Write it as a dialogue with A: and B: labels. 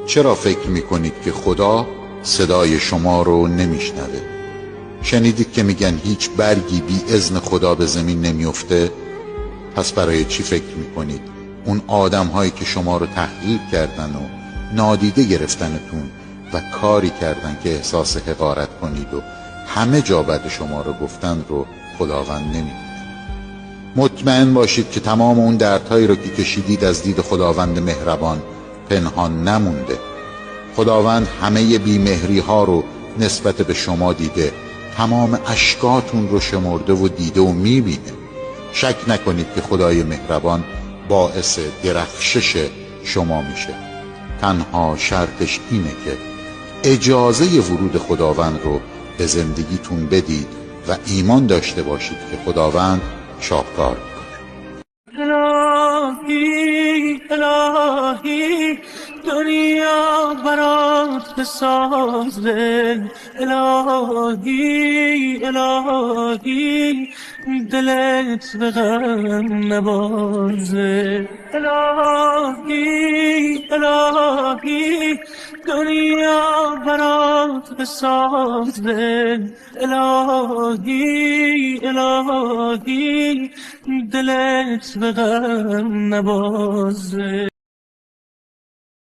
A: چرا فکر میکنید که خدا صدای شما رو نمیشنوه؟ شنیدید که میگن هیچ برگی بی اذن خدا به زمین نمیفته؟ پس برای چی فکر میکنید اون آدم هایی که شما رو تحقیر کردن و نادیده گرفتنتون و کاری کردن که احساس حقارت کنید و همه جا بد شما رو گفتن رو خداوند نمیدونه؟ مطمئن باشید که تمام اون دردهایی رو که کشیدید از دید خداوند مهربان پنهان نمونده. خداوند همه بیمهری ها رو نسبت به شما دیده، تمام اشکاتون رو شمرده و دیده و میبینه. شک نکنید که خدای مهربان باعث درخشش شما میشه. تنها شرطش اینه که اجازه ورود خداوند رو به زندگیتون بدید و ایمان داشته باشید که خداوند شاهکار میکنه.
B: الهی الهی دنیا برات بسازه، الهی الهی دلت به غم نبازه، الهی الهی دنیا برات بسازه، الهی الهی دلت به غم نبازه.